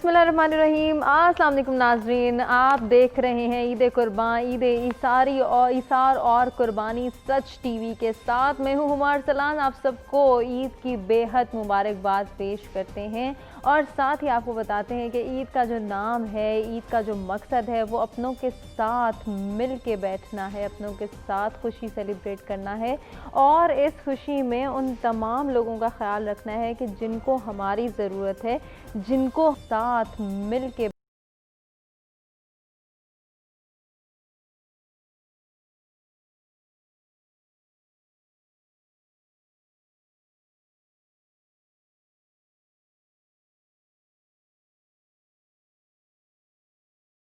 बिस्मिल्लाहिर्रहमानिर्रहीम। अस्सलाम वालेकुम नाजरीन, आप देख रहे हैं ईद कुर्बान, ईद इसारी और इसार और कुर्बानी सच टीवी के साथ मैं हूँ हुमार सलान। आप सबको ईद की बेहद मुबारकबाद पेश करते हैं और साथ ही आपको बताते हैं कि ईद का जो नाम है, ईद का जो मकसद है वो अपनों के साथ मिल के बैठना है, अपनों के साथ खुशी सेलिब्रेट करना है और इस खुशी में उन तमाम लोगों का ख्याल रखना है कि जिनको हमारी ज़रूरत है, जिनको साथ मिल के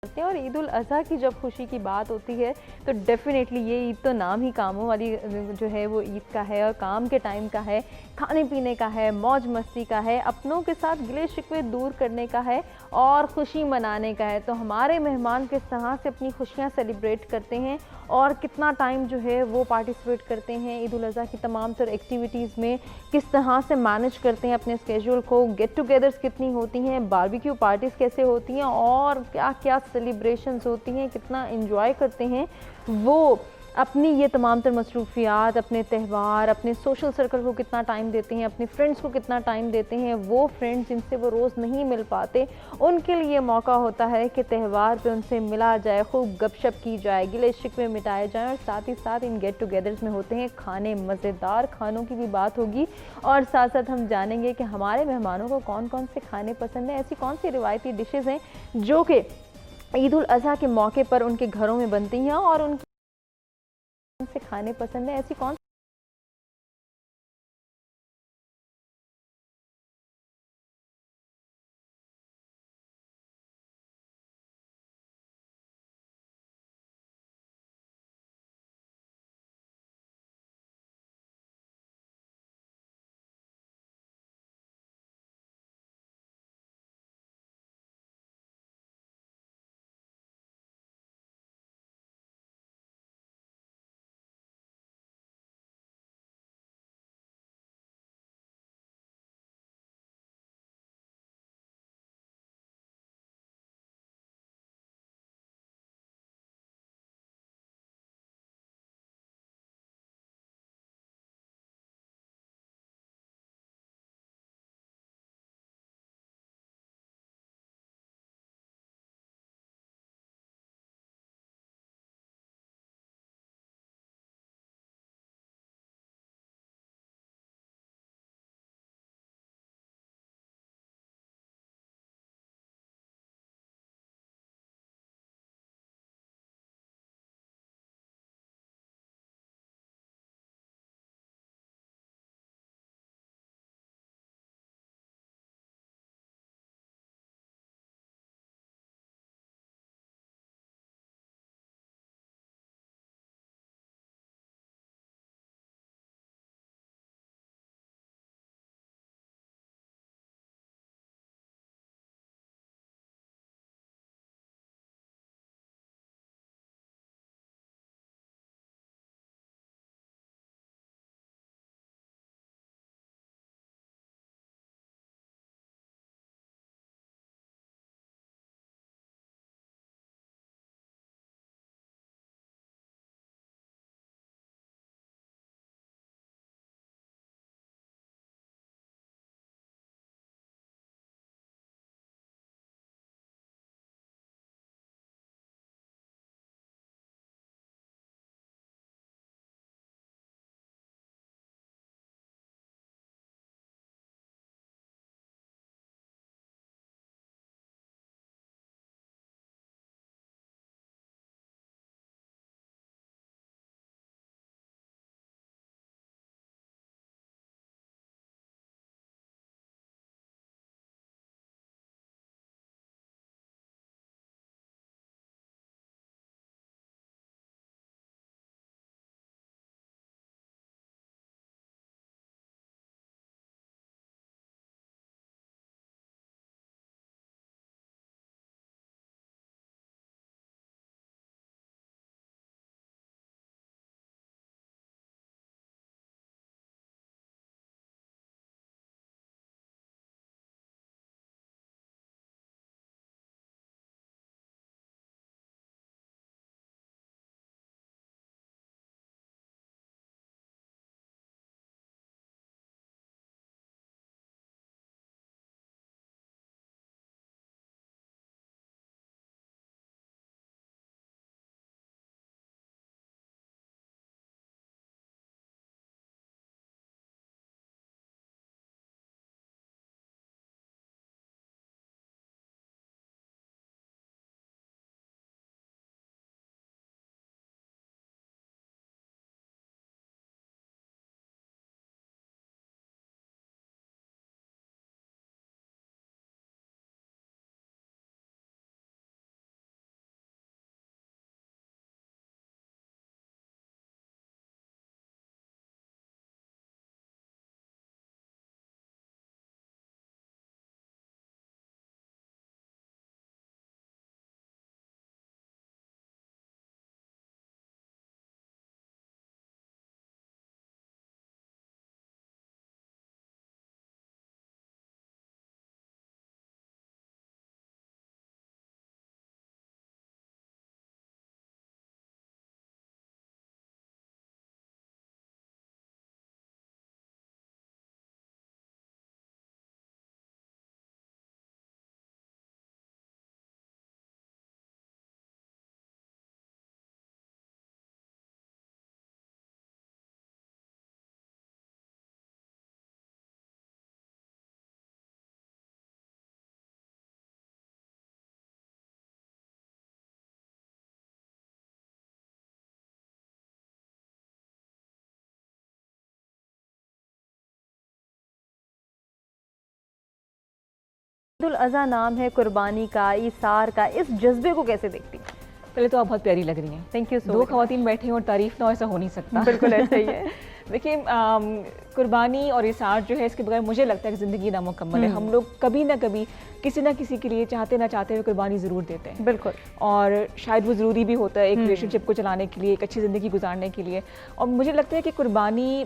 हैं। और ईद उल अज़हा की जब खुशी की बात होती है तो डेफ़िनेटली ये ईद तो नाम ही कामों वाली जो है वो ईद का है और काम के टाइम का है, खाने पीने का है, मौज मस्ती का है, अपनों के साथ गिले शिकवे दूर करने का है और खुशी मनाने का है। तो हमारे मेहमान किस तरह से अपनी खुशियाँ सेलिब्रेट करते हैं और कितना टाइम जो है वो पार्टिसिपेट करते हैं ईद उल अज़हा की तमाम तर एक्टिविटीज़ में, किस तरह से मैनेज करते हैं अपने स्केड्यूल को, गेट टुगेदर्स कितनी होती हैं, बारबेक्यू पार्टीज़ कैसे होती हैं और क्या क्या सेलिब्रेशंस होती हैं, कितना एंजॉय करते हैं, वो अपनी ये तमाम तर मसरूफियात, अपने त्यौहार, अपने सोशल सर्कल को कितना टाइम देते हैं, अपने फ्रेंड्स को कितना टाइम देते हैं, वो फ्रेंड्स जिनसे वो रोज़ नहीं मिल पाते उनके लिए मौका होता है कि त्यौहार पे उनसे मिला जाए, खूब गपशप की जाए, गिले शिकवे मिटाए जाएँ और साथ ही साथ इन गेट टुगेदर्स में होते हैं खाने, मज़ेदार खानों की भी बात होगी और साथ साथ हम जानेंगे कि हमारे मेहमानों को कौन कौन से खाने पसंद हैं, ऐसी कौन सी रिवायती डिशेज़ हैं जो कि ईद उल अज़हा के मौके पर उनके घरों में बनती हैं और उनके कौन से खाने पसंद है, ऐसी कौन ईद उल अज़हा नाम है कुर्बानी का, ईसार का, इस जज्बे को कैसे देखती हैं? पहले तो आप बहुत प्यारी लग रही हैं। Thank you so much. दो खवातीन बैठे हैं और तारीफ ना हो, ऐसा हो नहीं सकता। बिल्कुल ऐसा ही है। देखिए कुर्बानी और इसार जो है, इसके बगैर मुझे लगता है कि ज़िंदगी नामुकम्मल है। हम लोग कभी ना कभी किसी ना किसी के लिए चाहते ना चाहते हुए कुर्बानी ज़रूर देते हैं। बिल्कुल। और शायद वो ज़रूरी भी होता है एक रिलेशनशिप को चलाने के लिए, एक अच्छी ज़िंदगी गुजारने के लिए। और मुझे लगता है कि कुर्बानी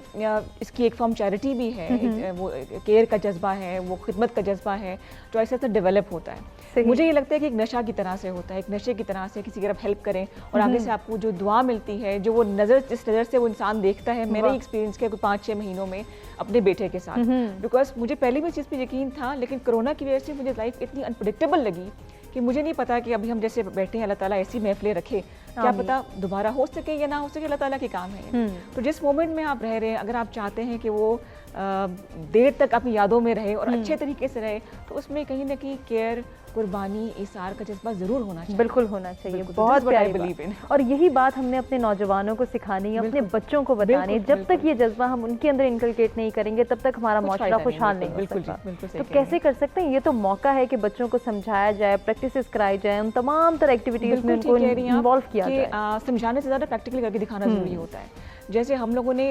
इसकी एक फॉर्म चैरिटी भी है, वो केयर का जज्बा है, वो खिदमत का जज्बा है जो ऐसे ऐसे डेवलप होता है। मुझे ये लगता है कि एक नशा की तरह से होता है, एक नशे की तरह से किसी की आप हेल्प करें और आगे से आपको जो दुआ मिलती है, जो वो नज़र, जिस नज़र से वो इंसान देखता है। मेरा एक्सपीरियंस किया 5-6 महीनों में अपने बेटे के साथ, बिकॉज मुझे पहले भी इस चीज़ पे यकीन था, लेकिन कोरोना की वजह से मुझे लाइफ इतनी अनप्रेडिक्टेबल लगी कि मुझे नहीं पता कि अभी हम जैसे बैठे हैं, अल्लाह ताला ऐसी महफिलें रखे, क्या पता दोबारा हो सके या ना हो सके, अल्लाह ताला के काम है। तो जिस मोमेंट में आप रह रहे हैं, अगर आप चाहते हैं कि वो देर तक अपनी यादों में रहे और अच्छे तरीके से रहे, तो उसमें कहीं ना कहीं केयर, कुर्बानी, इसार का जज्बा जरूर होना चाहिए। बिल्कुल होना चाहिए। बहुत प्यारी बात। और यही बात हमने अपने नौजवानों को सिखानी है, अपने बच्चों को बतानी है। जब तक ये जज्बा हम उनके अंदर इनकलकेट नहीं करेंगे, तब तक हमारा माशरा खुशहाल नहीं हो सकता। तो कैसे कर सकते हैं? ये तो मौका है कि बच्चों को समझाया जाए, प्रैक्टिस कराई जाए, उन तमाम तरह एक्टिविटीज में उनको इन्वॉल्व किया जाए। समझाने से ज़्यादा प्रैक्टिकल करके दिखाना जरूरी होता है। जैसे हम लोगों ने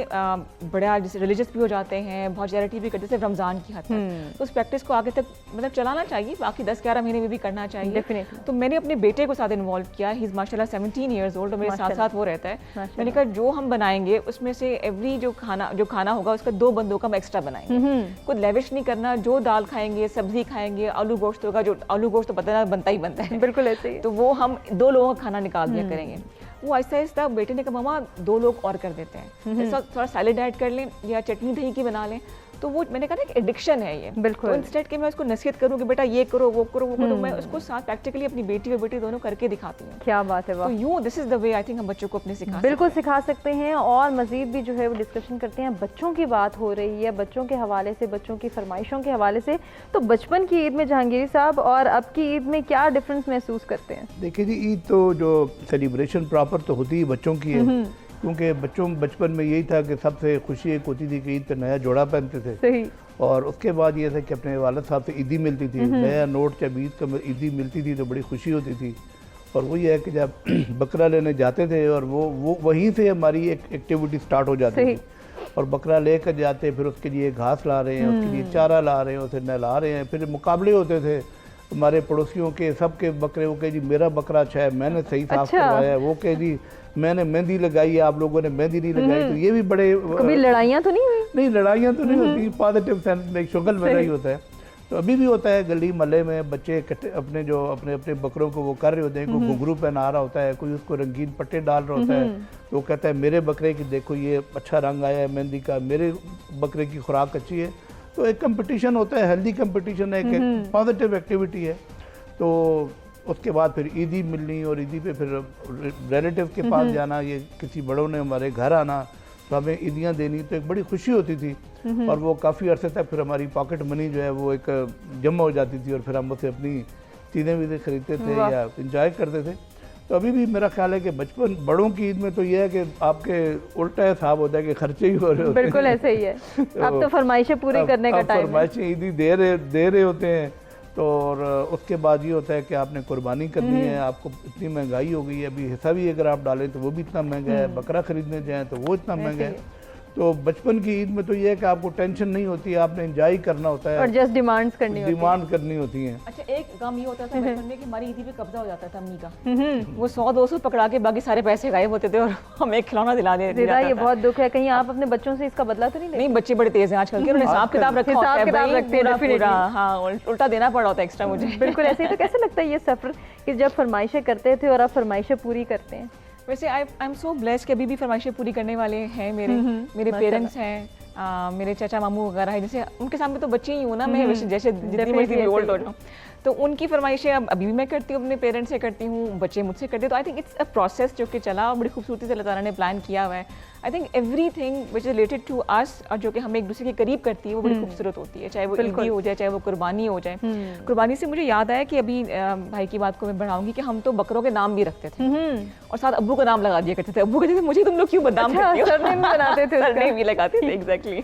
बड़ा जैसे रिलीजियस भी हो जाते हैं, बहुत चैरिटी भी करते हैं, रमज़ान की हद तक, तो उस प्रैक्टिस को आगे तक मतलब चलाना चाहिए, बाकी 10-11 महीने में भी करना चाहिए। डेफिनेटली। तो मैंने अपने बेटे को साथ इन्वॉल्व किया, ही इज़ माशाल्लाह 17 ईयर्स ओल्ड, और मेरे साथ साथ वो रहता है। मैंने कहा जो हम बनाएंगे उसमें से एवरी जो खाना होगा उसका 2 बंदों का हम एक्स्ट्रा बनाएंगे। कुछ लेविश नहीं करना, जो दाल खाएंगे, सब्जी खाएंगे, आलू गोश्त होगा, जो आलू गोश्त तो बनता ही बनता है। बिल्कुल ऐसे ही। तो वो हम 2 लोगों का खाना निकाल दिया करेंगे। वो आहिस्ता आहिस्ता बेटे ने कहा मम्मा 2 लोग और कर देते हैं, ऐसा थोड़ा सैलेड ऐड कर लें या चटनी दही की बना लें। तो वो मैंने कहा ना कि एडिक्शन है ये। बिल्कुल। तो इंस्टेड कि मैं उसको नसीहत करूँ कि बेटा ये करो वो करो वो करो, मैं उसको साथ प्रैक्टिकली अपनी बेटी और बेटी दोनों करके दिखाती हूँ। क्या बात है। तो यूँ this is the way I think हम बच्चों को अपने बिल्कुल सिखा सकते हैं। और मजीद भी जो है वो डिस्कशन करते हैं। बच्चों की बात हो रही है, बच्चों के हवाले से, बच्चों की फरमाइशों के हवाले से, तो बचपन की ईद में जहांगीर साहब और अब की ईद में क्या डिफरेंस महसूस करते हैं? देखिए जी, ईद तो जो सेलिब्रेशन प्रॉपर तो होती ही बच्चों की है, क्योंकि बचपन में यही था कि सबसे खुशी एक होती थी कि ईद पे नया जोड़ा पहनते थे। सही। और उसके बाद ये था कि अपने वालिद साहब से ईदी मिलती थी, नया नोट जब ईद का ईदी मिलती थी तो बड़ी खुशी होती थी। और वही है कि जब बकरा लेने जाते थे और वो वहीं से हमारी एक एक्टिविटी स्टार्ट हो जाती थी। और बकरा लेकर जाते, फिर उसके लिए घास ला रहे हैं, उसके लिए चारा ला रहे हैं, उसे नहला रहे हैं। फिर मुकाबले होते थे हमारे पड़ोसियों के, सबके बकरे। वो कहे जी मेरा बकरा अच्छा है, मैंने सही साफ करवाया है। वो कहे जी मैंने मेहंदी लगाई है, आप लोगों ने मेहंदी नहीं लगाई। तो ये भी बड़े कभी लड़ाइयाँ तो नहीं हुई? नहीं, लड़ाइयाँ तो नहीं होती, पॉजिटिव सेंस में शुगल में नहीं होता है। तो अभी भी होता है, गली महल्ले में बच्चे अपने जो अपने बकरों को वो कर रहे होते हैं, कोई घुंघरू पहना रहा होता है, कोई उसको रंगीन पट्टे डाल रहा होता है। तो वो कहता है मेरे बकरे की देखो ये अच्छा रंग आया है मेहंदी का, मेरे बकरे की खुराक अच्छी है। तो एक कंपटीशन होता है, हेल्दी कंपटीशन है, एक पॉजिटिव एक्टिविटी है। तो उसके बाद फिर ईदी मिलनी और ईदी पे फिर रिलेटिव के पास जाना, ये किसी बड़ों ने हमारे घर आना, तो हमें ईदियाँ देनी, तो एक बड़ी खुशी होती थी। और वो काफ़ी अरसे तक फिर हमारी पॉकेट मनी जो है वो एक जमा हो जाती थी और फिर हम उससे अपनी चीज़ें वीज़ें खरीदते थे या इंजॉय करते थे। तो अभी भी मेरा ख्याल है कि बचपन बड़ों की ईद में तो ये है कि आपके उल्टा हिसाब होता है कि खर्चे ही हो रहे होते हैं। बिल्कुल ऐसे ही है। अब तो फरमाइशें पूरी करने का टाइम है। फरमाइशें ईदी दे रहे होते हैं। तो और उसके बाद ये होता है कि आपने कुर्बानी करनी है, आपको इतनी महंगाई हो गई है, अभी हिस्सा भी अगर आप डालें तो वो भी इतना महंगा है, बकरा खरीदने जाएं तो वो इतना महंगा है। तो बचपन की ईद में तो ये है कि आपको टेंशन नहीं होती है, आपने एंजॉय करना होता है और जस्ट डिमांड करनी होती है। अच्छा, एक काम ये होता था बचपन में कि हमारी ईदी पे कब्जा हो जाता था अम्मी का, वो 100-200 पकड़ा के बाकी सारे पैसे गायब होते थे और हमें एक खिलौना दिला देते थे। ये बहुत दुख है। कहीं आप अपने बच्चों से इसका बदला तो नहीं लेते? नहीं, बच्चे बड़े तेज हैं आजकल के, उन्होंने हिसाब किताब रखा होता है पूरा। हाँ, उल्टा देना पड़ा होता है एक्स्ट्रा मुझे। बिल्कुल ऐसे ही। तो कैसे लगता है ये सफर कि जब फरमाइशें करते थे और आप फरमाइशें पूरी करते हैं? वैसे आई एम सो ब्लेस्ड कि अभी भी फरमाइशें पूरी करने वाले हैं मेरे पेरेंट्स हैं, मेरे चाचा मामू वगैरह है, जैसे उनके सामने तो बच्चे ही हूँ ना मैं, जैसे जितनी मर्जी भी ओल्ड हो जाऊँ। तो उनकी फरमाइशें अब अभी भी मैं करती हूँ, अपने पेरेंट्स से करती हूँ, बच्चे मुझसे करते हैं। तो I think it's a process जो कि चला और बड़ी खूबसूरती से अल्लाह ताला ने प्लान किया हुआ है। I think everything which is related to us और जो कि हमें एक दूसरे के करीब करती है वो बड़ी खूबसूरत होती है, चाहे वो ईदी हो जाए, चाहे वो कुर्बानी हो जाए। कुर्बानी से मुझे याद आया कि अभी भाई की बात को मैं बढ़ाऊंगी कि हम तो बकरों के नाम भी रखते थे और साथ अब्बू का नाम लगा दिया करते थे। अब्बू कहते थे मुझे तुम लोग क्यों बदनाम करती हो, सरनेम बनाते थे, सरनेम भी लगाते थे। एग्जैक्टली,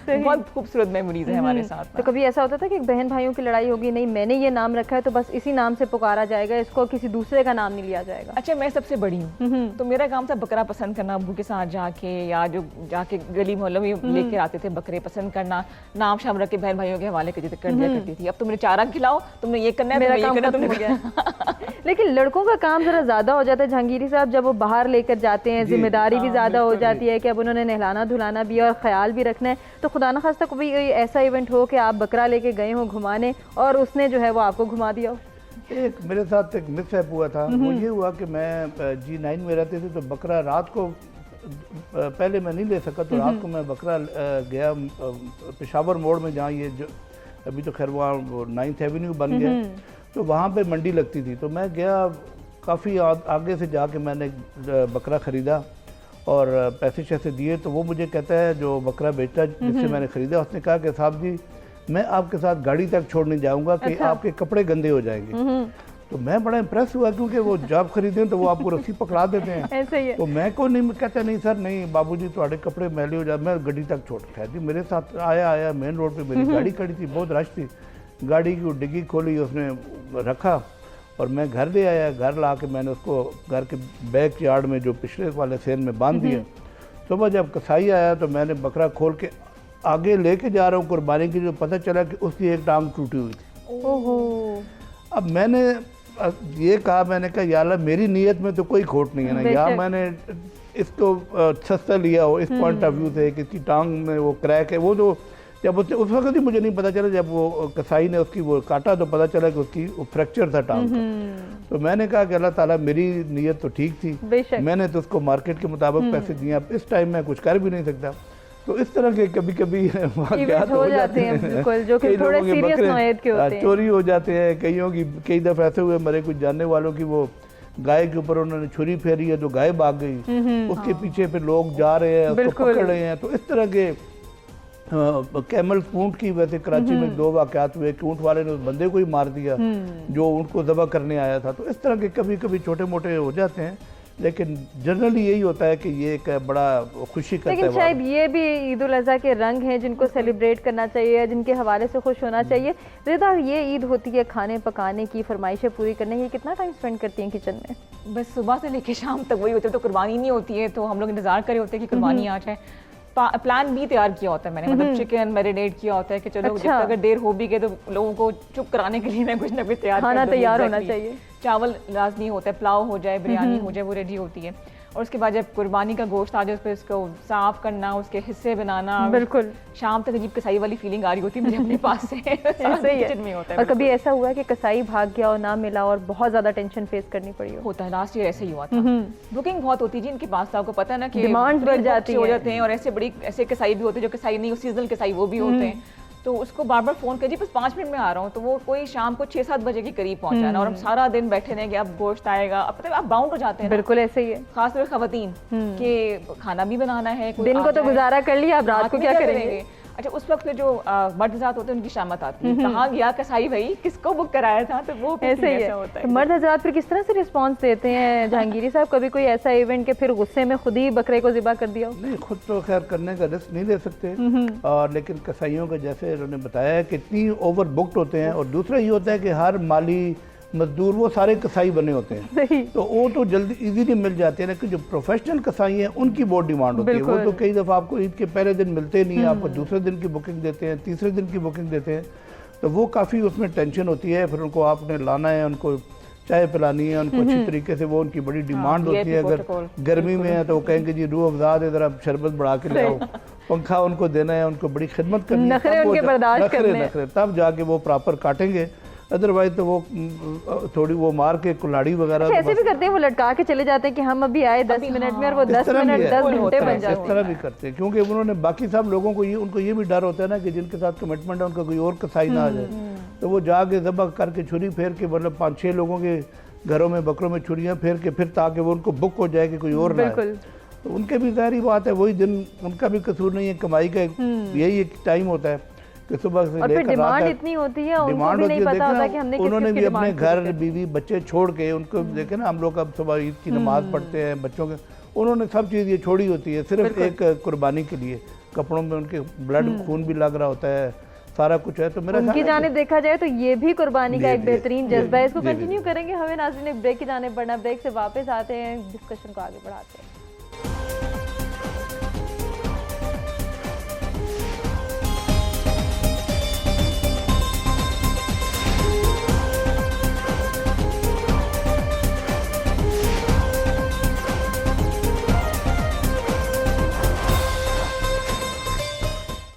बहुत खूबसूरत मेमोरीज है हमारे साथ। तो कभी ऐसा होता था कि बहन भाइयों की लड़ाई होगी, नहीं मैंने ये नाम रखा है तो बस इसी नाम से पुकारा जाएगा, इसको किसी दूसरे का नाम नहीं लिया जाएगा? अच्छा, मैं सबसे बड़ी हूँ तो मेरा काम था बकरा पसंद करना, अब्बू के साथ जाके या जो जाके गली मोहल्लों में लेके आते थे बकरे पसंद करना, नाम शाम रख के बहन भाइयों के हवाले कर दिया करती थी। अब तुमने चारा खिलाओ, तुमने ये करना है, मेरा ये करना, तुमने हो गया। लेकिन लड़कों का काम जरा ज्यादा हो जाता है जहांगीरी साहब, जब वो बाहर लेकर जाते हैं, जिम्मेदारी भी ज्यादा हो जाती है कि अब उन्होंने नहलाना धुलाना भी और ख्याल भी रखना है। तो खुदा न खास्ता कोई ऐसा इवेंट हो कि आप बकरा लेके गए हो घुमाने और उसने जो है वो आपको घुमा दिया हो? एक मेरे साथ एक मिसहैप हुआ था। वो ये हुआ कि मैं G9 में रहते थे तो बकरा रात को पहले मैं नहीं ले सका, तो रात को मैं बकरा गया पेशावर मोड़ में, जहाँ ये जो अभी तो खैर वहाँ 9th एवेन्यू बन गया, तो वहाँ पे मंडी लगती थी। तो मैं गया, काफ़ी आगे से जाके मैंने बकरा ख़रीदा और पैसे शैसे दिए। तो वो मुझे कहता है जो बकरा बेचता जिससे मैंने ख़रीदा, उसने कहा कि साहब जी मैं आपके साथ गाड़ी तक छोड़ने जाऊँगा कि आपके कपड़े गंदे हो जाएंगे। तो मैं बड़ा इम्प्रेस हुआ क्योंकि वो जब खरीदे तो वो आपको रस्सी पकड़ा देते हैं। ऐसे ही है। तो मैं को नहीं कहता नहीं सर नहीं बाबूजी थोड़े कपड़े मैले हो जाए, मैं गड्डी तक छोड़ खैर जी मेरे साथ आया मेन रोड पे, मेरी गाड़ी खड़ी थी, बहुत रश थी, गाड़ी की डिग्गी खोली, उसने रखा और मैं घर ले आया। घर ला के मैंने उसको घर के बैक यार्ड में जो पिछले वाले सेन में बांध दिया। सुबह जब कसाई आया तो मैंने बकरा खोल के आगे लेके जा रहा हूँ कुर्बानी की, जो पता चला कि उसकी एक टांग टूटी हुई थी। ओहो। अब मैंने ये कहा, मैंने कहा या अल्लाह मेरी नीयत में तो कोई खोट नहीं है ना, या मैंने इसको सस्ता लिया हो इस पॉइंट ऑफ व्यू से कि इसकी टांग में वो क्रैक है। वो जो जब उस वक्त ही मुझे नहीं पता चला, जब वो कसाई ने उसकी वो काटा तो पता चला कि उसकी वो फ्रैक्चर था टांग का। तो मैंने कहा कि अल्लाह ताला मेरी नीयत तो ठीक थी, मैंने तो उसको मार्केट के मुताबिक पैसे दिए, अब इस टाइम में कुछ कर भी नहीं सकता। तो इस तरह के कभी कभी वाक़यात हो जाते हैं बिल्कुल, जो कि थोड़े सीरियस नौयत के होते हैं, चोरी हो जाते हैं। कई दफ़े ऐसे हुए मेरे कुछ जानने वालों की, वो गाय के ऊपर उन्होंने छुरी फेरी है, जो गाय भाग गई, उसके पीछे फिर लोग जा रहे हैं, उसको पकड़ रहे हैं। तो इस तरह के कैमल ऊँट की, वैसे कराची में 2 वाक़यात हुए कि ऊँट वाले ने उस बंदे को ही मार दिया जो ऊँट को ज़बह करने आया था। तो इस तरह के कभी कभी छोटे मोटे हो जाते हैं, लेकिन जनरली यही होता है कि ये एक बड़ा खुशी का लेकिन शायद ये भी ईद उल अज़हा के रंग हैं जिनको सेलिब्रेट करना चाहिए, जिनके हवाले से खुश होना चाहिए। रिदा, ये ईद होती है खाने पकाने की, फरमाइशें पूरी करने की, कितना टाइम स्पेंड करती हैं किचन में? बस सुबह से लेकर शाम तक वही होता है। तो कुर्बानी नहीं होती है तो हम लोग इंतजार करे होते हैं कि कुर्बानी आ जाए। प्लान भी तैयार किया होता है मैंने, मतलब चिकन मैरिनेट किया होता है कि चलो जब अगर देर हो भी गई तो लोगों को चुप कराने के लिए मैं कुछ ना कुछ खाना तैयार होना चाहिए। चावल लाजमी होता है, पुलाव हो जाए, बिरयानी हो जाए, वो रेडी होती है। और उसके बाद जब कुर्बानी का गोश्त आ जाए, फिर उसको साफ करना, उसके हिस्से बनाना, बिल्कुल शाम तक अजीब कसाई वाली फीलिंग आ रही होती है मुझे अपने पास से। ऐसे ही किचन में होता है। और कभी ऐसा हुआ कि कसाई भाग गया और ना मिला और बहुत ज्यादा टेंशन फेस करनी पड़ी हो? होता है, लास्ट ईयर ऐसे ही हुआ था। बुकिंग बहुत होती है जी इनके पास, आपको पता है ना कि डिमांड बढ़ जाती हो जाते हैं। और ऐसे कसाई भी होते हैं जो कसाई नहीं, सीजनल कसाई वो भी होते हैं। तो उसको बार बार फोन कर जी बस 5 मिनट में आ रहा हूँ, तो वो कोई शाम को 6-7 बजे के करीब पहुंचा ना, और हम सारा दिन बैठे रहे कि अब गोश्त आएगा। अब पता है आप बाउंड हो जाते हैं। बिल्कुल ऐसे ही है, खासतौर खवातीन के खाना भी बनाना है, दिन को तो गुजारा कर लिया, अब रात को क्या करेंगे? अच्छा, उस वक्त जो मर्द हज़रात होते हैं उनकी शामत आती है, कहाँ गया कसाई भाई, किसको बुक कराया था? तो वो ऐसे ही होता है। मर्द हज़रात फिर किस तरह से रिस्पांस देते हैं जहांगीरी साहब? कभी कोई ऐसा इवेंट के फिर गुस्से में खुद ही बकरे को ज़िबा कर दिया? नहीं, खुद तो खैर करने का रिस्क नहीं ले सकते, और लेकिन कसाईयों का जैसे उन्होंने बताया कि इतनी ओवर बुकड होते हैं। और दूसरा ये होता है कि हर माली मजदूर वो सारे कसाई बने होते हैं, तो वो तो जल्दी इजीली मिल जाते हैं। लेकिन जो प्रोफेशनल कसाई हैं उनकी बहुत डिमांड होती है। वो तो कई दफ़ा आपको ईद के पहले दिन मिलते नहीं है, आपको दूसरे दिन की बुकिंग देते हैं, तीसरे दिन की बुकिंग देते हैं। तो वो काफ़ी उसमें टेंशन होती है। फिर उनको आपने लाना है, उनको चाय पिलानी है, उनको अच्छी तरीके से, वो उनकी बड़ी डिमांड होती है। अगर गर्मी में है तो वो कहेंगे जी रूह अफ़ज़ा दे, ज़रा शरबत बढ़ा के ले आओ, पंखा उनको देना है, उनको बड़ी खिदमत करनी है, तब जाके वो प्रॉपर काटेंगे। अदरवाइज तो वो थोड़ी वो मार के कुल्हाड़ी वगैरह ऐसे भी करते हैं, वो लटका के चले जाते हैं कि हम अभी आए 10 मिनट में, और वो 10 मिनट 10 घंटे बन जाते हैं। इस तरह भी करते हैं क्योंकि उन्होंने बाकी सब लोगों को उनको ये भी डर होता है ना कि जिनके साथ कमिटमेंट है उनका कोई और कसाई ना आ जाए। तो वो जाके ज़बह करके छुरी फेर के, मतलब 5-6 लोगों के घरों में बकरों में छुरियाँ फेर के, फिर ताकि वो उनको बुक हो जाए कि कोई और ना आए। बिल्कुल। तो उनके भी ज़ाहिर बात है, वही दिन उनका भी कसूर नहीं है, कमाई का यही एक टाइम होता है कि सुबह से और फिर लेकर रात डिमांड तक इतनी होती है, उनको डिमांड भी होती नहीं है। पता होता देखना कि हमने उन्होंने किस-किस भी की अपने डिमांड पूरी घर, करनी। बीवी, बच्चे छोड़ के, उनको देखे ना हम लोग अब सुबह ईद की नमाज पढ़ते हैं बच्चों के, उन्होंने सब चीज़ ये छोड़ी होती है सिर्फ एक कुर्बानी के लिए। कपड़ों में उनके ब्लड खून भी लग रहा होता है, सारा कुछ है। तो मेरा उनकी ख्याल है जाने देखा जाए तो ये भी कुर्बानी का जी, एक जी, बेहतरीन जी, जज्बा है। इसको जी, जी, कंटिन्यू जी। करेंगे, हमें नाज़रीन एक ब्रेक की जाने पड़ना, ब्रेक से वापस आते हैं, डिस्कशन को आगे बढ़ाते हैं।